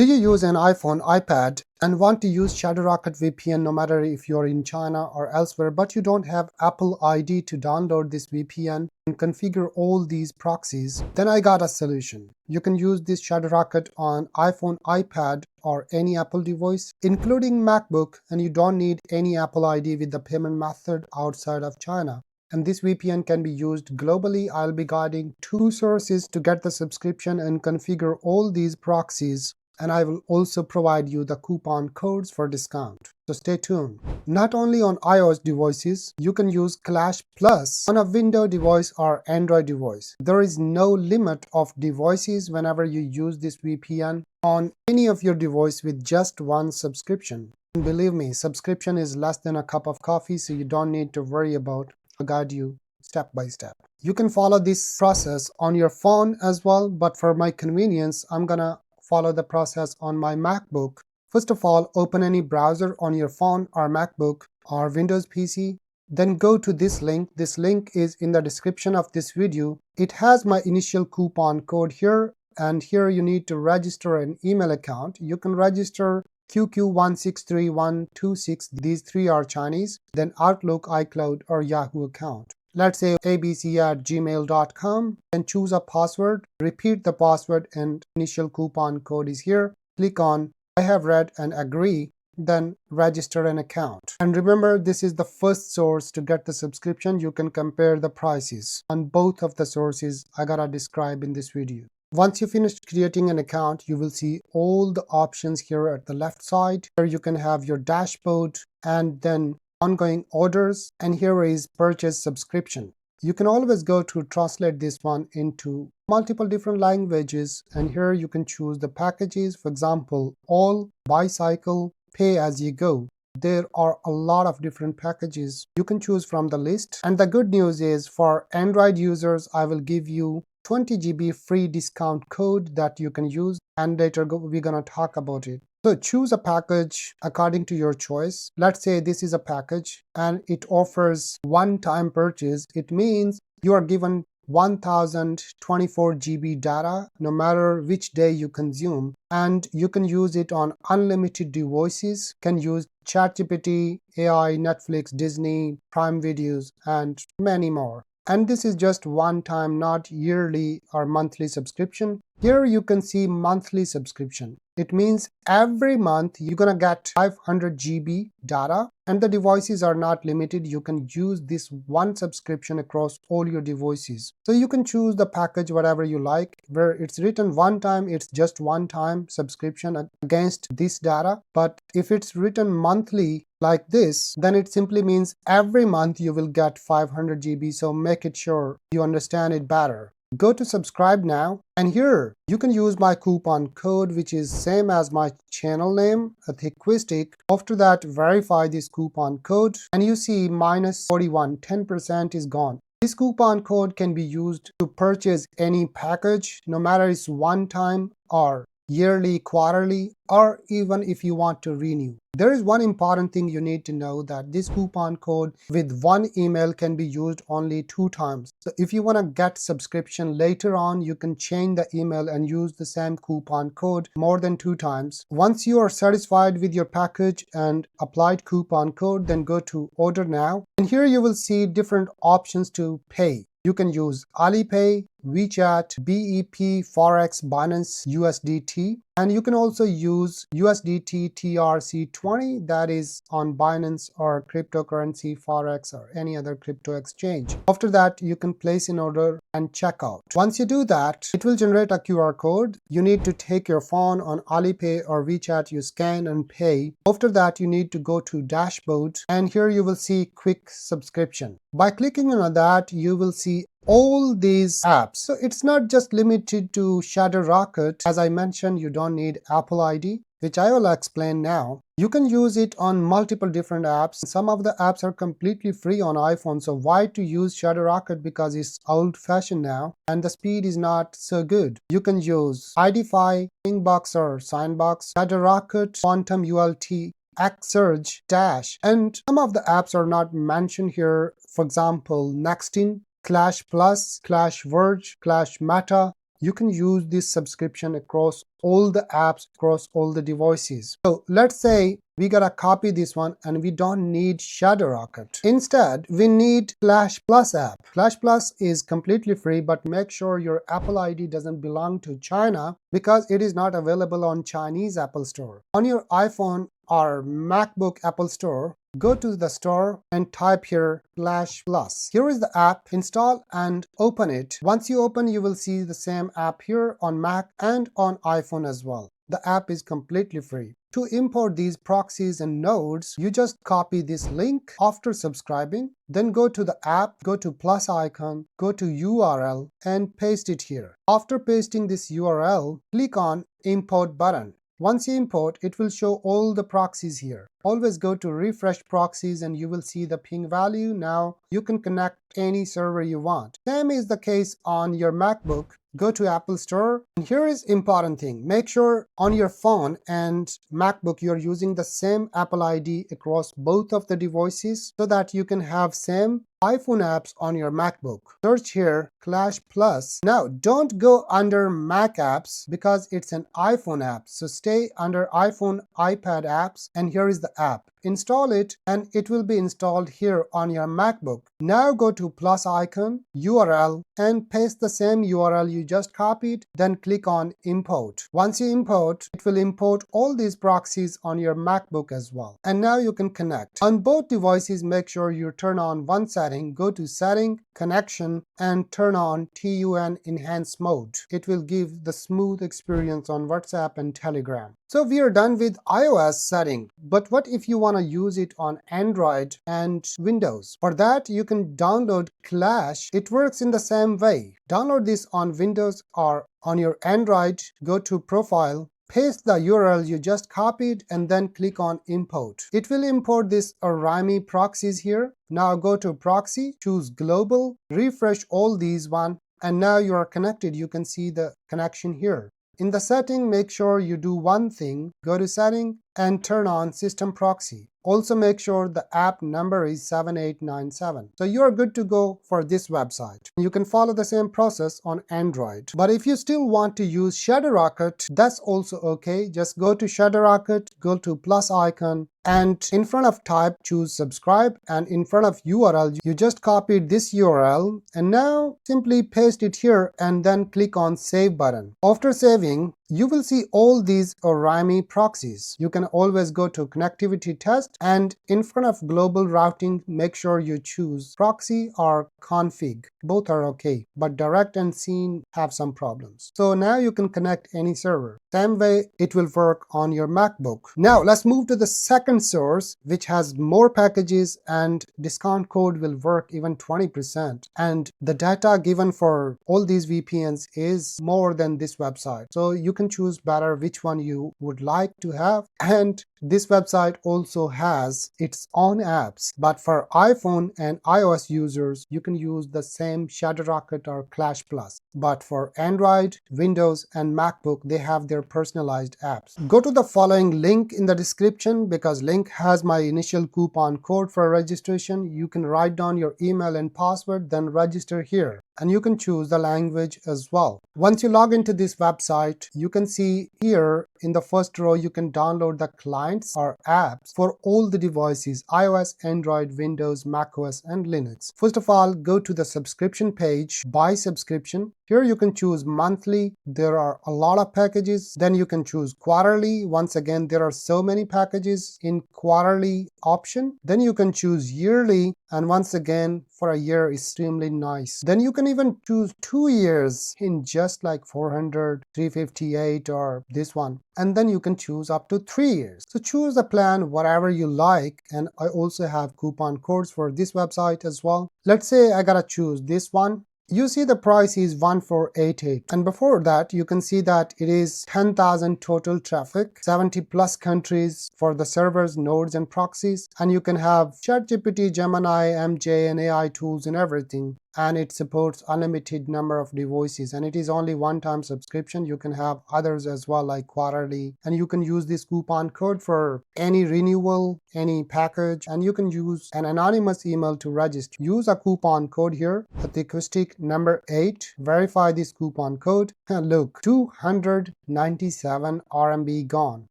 Do you use an iPhone, iPad, and want to use Shadowrocket VPN no matter if you're in China or elsewhere, but you don't have Apple ID to download this VPN and configure all these proxies? Then I got a solution. You can use this Shadowrocket on iPhone, iPad, or any Apple device, including MacBook, and you don't need any Apple ID with the payment method outside of China. And this VPN can be used globally. I'll be guiding 2 sources to get the subscription and configure all these proxies. And I will also provide you the coupon codes for discount. So stay tuned. Not only on iOS devices, you can use Clash Plus on a Windows device or Android device. There is no limit of devices whenever you use this VPN on any of your device with just one subscription. And believe me, subscription is less than a cup of coffee, so you don't need to worry about. I'll guide you step by step. You can follow this process on your phone as well, but for my convenience, I'm gonna follow the process on my MacBook. First of all, open any browser on your phone or MacBook or Windows PC. Then go to this link. This link is in the description of this video. It has my initial coupon code here, and here you need to register an email account. You can register QQ163126. These 3 are Chinese. Then Outlook, iCloud, or Yahoo account. Let's say abc@gmail.com, and choose a password. Repeat the password and initial coupon code is here. Click on I have read and agree, then register an account. And remember, this is the first source to get the subscription. You can compare the prices on both of the sources I gotta describe in this video. Once you finish creating an account, you will see all the options here at the left side. Here you can have your dashboard and then ongoing orders, and here is purchase subscription. You can always go to translate this one into multiple different languages, and here you can choose the packages. For example, all, bicycle, pay as you go. There are a lot of different packages you can choose from the list. And the good news is, for Android users, I will give you 20 GB free discount code that you can use, and later we're gonna talk about it. So choose a package according to your choice. Let's say this is a package and it offers one-time purchase. It means you are given 1024 GB data no matter which day you consume, and you can use it on unlimited devices. Can use ChatGPT, AI, Netflix, Disney, Prime Videos, and many more. And this is just one time, not yearly or monthly subscription. Here you can see monthly subscription. It means every month you're gonna get 500 GB data, and the devices are not limited. You can use this one subscription across all your devices. So you can choose the package whatever you like. Where it's written one time, it's just one time subscription against this data. But if it's written monthly like this, then it simply means every month you will get 500 GB. So make it sure you understand it better. Go to subscribe now, and here you can use my coupon code, which is same as my channel name, AttiqueStic. After that, verify this coupon code, and you see -41, 10% is gone. This coupon code can be used to purchase any package, no matter it's one time or yearly, quarterly, or even if you want to renew. There is one important thing you need to know, that this coupon code with one email can be used only 2 times. So if you want to get subscription later on, you can change the email and use the same coupon code more than 2 times. Once you are satisfied with your package and applied coupon code, then go to order now. And here you will see different options to pay. You can use Alipay, WeChat, BEP, Forex, Binance, USDT, and you can also use USDT TRC20, that is on Binance or cryptocurrency, Forex, or any other crypto exchange. After that, you can place an order and check out. Once you do that, it will generate a QR code. You need to take your phone on Alipay or WeChat, you scan and pay. After that, you need to go to dashboard, and here you will see quick subscription. By clicking on that, you will see all these apps. So it's not just limited to Shadowrocket. As I mentioned, you don't need Apple ID, which I will explain now. You can use it on multiple different apps. Some of the apps are completely free on iPhone, so why to use Shadowrocket? Because it's old-fashioned now and the speed is not so good. You can use IDFi, Pingbox or Signbox, Shadowrocket, Quantum ULT, ClashVerge, Dash, and some of the apps are not mentioned here. For example, Nextin, Clash Plus, ClashVerge, Clash Meta, you can use this subscription across all the apps, across all the devices. So let's say we gotta copy this one and we don't need Shadowrocket. Instead, we need Clash Plus app. Clash Plus is completely free, but make sure your Apple ID doesn't belong to China because it is not available on Chinese Apple Store. On your iPhone or MacBook Apple Store, go to the store and type here Clash Plus. Here is the app. Install and open it. Once you open, you will see the same app here on Mac and on iPhone as well. The app is completely free. To import these proxies and nodes, you just copy this link after subscribing, then go to the app, go to plus icon, go to URL and paste it here. After pasting this URL, click on import button. Once you import, it will show all the proxies here. Always go to refresh proxies and you will see the ping value. Now you can connect any server you want. Same is the case on your MacBook. Go to Apple Store. And here is important thing. Make sure on your phone and MacBook you're using the same Apple ID across both of the devices so that you can have same iPhone apps on your MacBook. Search here Clash Plus. Now don't go under Mac apps because it's an iPhone app. So stay under iPhone, iPad apps, and here is the app. Install it and it will be installed here on your MacBook. Now go to plus icon, URL and paste the same URL you just copied, then click on import. Once you import, it will import all these proxies on your MacBook as well. And now you can connect. On both devices, make sure you turn on one setting, go to setting, connection and turn on TUN enhance mode. It will give the smooth experience on WhatsApp and Telegram. So we are done with iOS setting, but what if you want to use it on Android and Windows? For that, you can download Clash. It works in the same way. Download this on Windows or on your Android. Go to Profile, paste the URL you just copied and then click on import. It will import this Origami proxies here. Now go to Proxy, choose Global, refresh all these one, and now you are connected. You can see the connection here. In the setting, make sure you do one thing. Go to setting and turn on system proxy. Also make sure the app number is 7897. So you are good to go for this website. You can follow the same process on Android. But if you still want to use Shadowrocket, that's also okay. Just go to Shadowrocket, go to plus icon, and in front of type, choose subscribe, and in front of URL, you just copied this URL, and now simply paste it here and then click on save button. After saving, you will see all these Origami proxies. You can always go to connectivity test and in front of global routing, make sure you choose proxy or config. Both are okay, but direct and scene have some problems. So now you can connect any server. Same way it will work on your MacBook. Now let's move to the second source, which has more packages and discount code will work even 20%. And the data given for all these VPNs is more than this website. So you can choose better which one you would like to have. And this website also has its own apps, but for iPhone and iOS users, you can use the same Shadowrocket or Clash Plus. But for Android, Windows, and MacBook, they have their personalized apps. Go to the following link in the description because link has my initial coupon code for registration. You can write down your email and password, then register here. And you can choose the language as well. Once you log into this website, you can see here in the first row, you can download the clients or apps for all the devices, iOS, Android, Windows, macOS, and Linux. First of all, go to the subscription page, buy subscription. Here you can choose monthly. There are a lot of packages. Then you can choose quarterly. Once again, there are so many packages in quarterly option. Then you can choose yearly. And once again, for a year, extremely nice. Then you can even choose 2 years in just like 400, 358 or this one. And then you can choose up to 3 years. So choose the plan, whatever you like. And I also have coupon codes for this website as well. Let's say I gotta choose this one. You see the price is 1488, and before that you can see that it is 10,000 total traffic, 70 plus countries for the servers, nodes, and proxies, and you can have ChatGPT, Gemini, MJ, and AI tools and everything. and it supports unlimited number of devices, and it is only one-time subscription. You can have others as well, like quarterly, and you can use this coupon code for any renewal, any package, and you can use an anonymous email to register. Use a coupon code here, AttiqueStic number 8, verify this coupon code, and look, 297 RMB gone.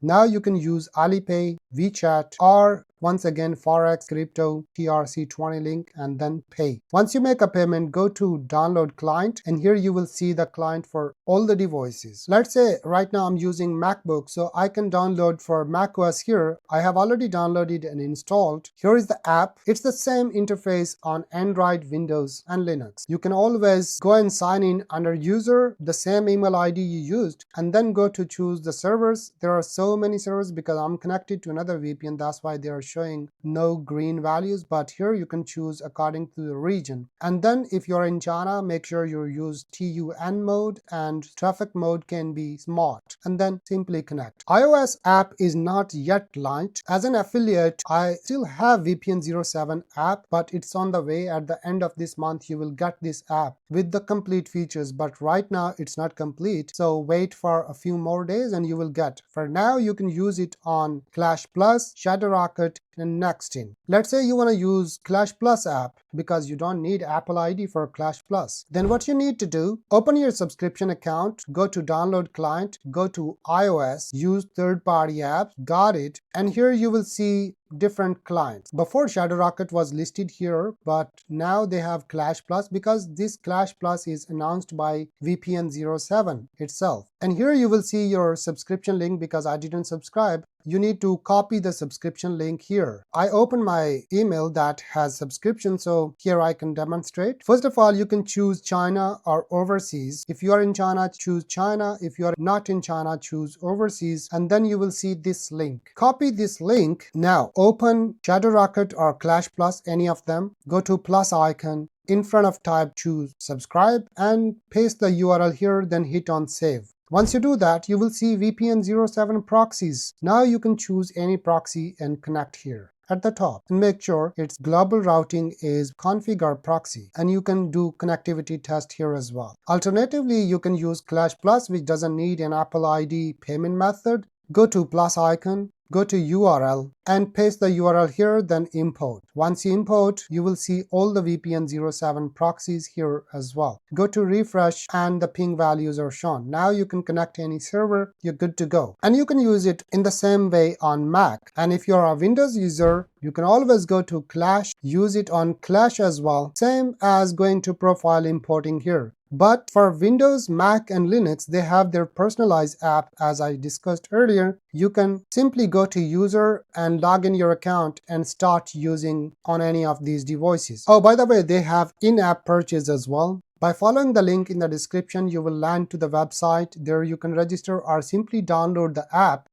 Now you can use Alipay, WeChat, or once again Forex, crypto, TRC20 link, and then pay. Once you make a payment, go to download client, and here you will see the client for all the devices. Let's say right now I'm using MacBook, so I can download for macOS here. I have already downloaded and installed. Here is the app. It's the same interface on Android, Windows, and Linux. You can always go and sign in under user, the same email ID you used, and then go to choose the servers. There are so many servers because I'm connected to another VPN, that's why they are showing no green values, but here you can choose according to the region. And then if you're in China, make sure you use TUN mode, and traffic mode can be smart, and then simply connect. iOS app is not yet launched. As an affiliate, I still have VPN 07 app, but it's on the way. At the end of this month you will get this app with the complete features, but right now it's not complete, so wait for a few more days and you will get. For now you can use it on Clash Plus, Shadowrocket, and Nextin. Let's say you want to use Clash Plus app because you don't need Apple ID for Clash Plus. Then what you need to do, open your subscription account, go to download client, go to iOS, use third-party apps, got it, and here you will see different clients. Before Shadowrocket was listed here, but now they have Clash Plus because this Clash Plus is announced by VPN 07 itself. And here you will see your subscription link. Because I didn't subscribe, you need to copy the subscription link here. I open my email that has subscription, so here I can demonstrate. First of all, you can choose China or overseas. If you are in China, choose China. If you are not in China, choose overseas, and then you will see this link. Copy this link. Now open Shadowrocket or Clash Plus, any of them. Go to plus icon. In front of type, choose subscribe and paste the URL here, then hit on save. Once you do that, you will see VPN 07 proxies. Now you can choose any proxy and connect here at the top, and make sure its global routing is configure proxy, and you can do connectivity test here as well. Alternatively, you can use Clash Plus, which doesn't need an Apple ID payment method. Go to plus icon, go to URL and paste the URL here, then import. Once you import, you will see all the VPN 07 proxies here as well. Go to refresh and the ping values are shown. Now you can connect any server, you're good to go. And you can use it in the same way on Mac. And if you're a Windows user, you can always go to Clash, use it on Clash as well. Same as going to profile importing here. But for Windows, Mac, and Linux, they have their personalized app. As I discussed earlier, you can simply go to user and log in your account and start using on any of these devices. Oh, by the way, they have in-app purchase as well. By following the link in the description, you will land to the website. There you can register or simply download the app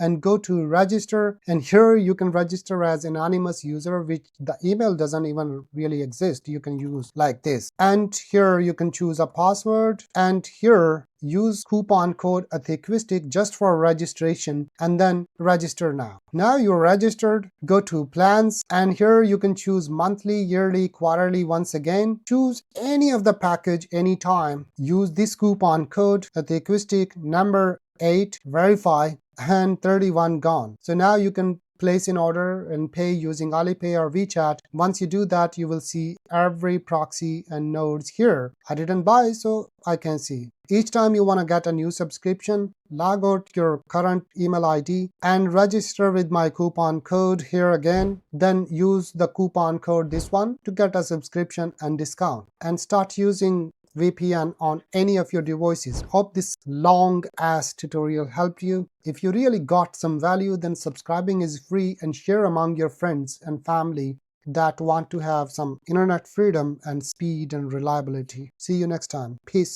and go to register, and here you can register as anonymous user, which the email doesn't even really exist. You can use like this, and here you can choose a password, and here use coupon code AttiqueStic just for registration, and then register now. Now you're registered, go to plans, and here you can choose monthly, yearly, quarterly. Once again, choose any of the package anytime. Use this coupon code AttiqueStic number 8, verify, and 31 gone. So now you can place an order and pay using Alipay or WeChat. Once you do that, you will see every proxy and nodes here. I didn't buy, so I can see. Each time you want to get a new subscription, log out your current email ID and register with my coupon code here again. Then use the coupon code, this one, to get a subscription and discount, and start using VPN on any of your devices. Hope this long ass tutorial helped you. If you really got some value, then subscribing is free, and share among your friends and family that want to have some internet freedom and speed and reliability. See you next time. Peace.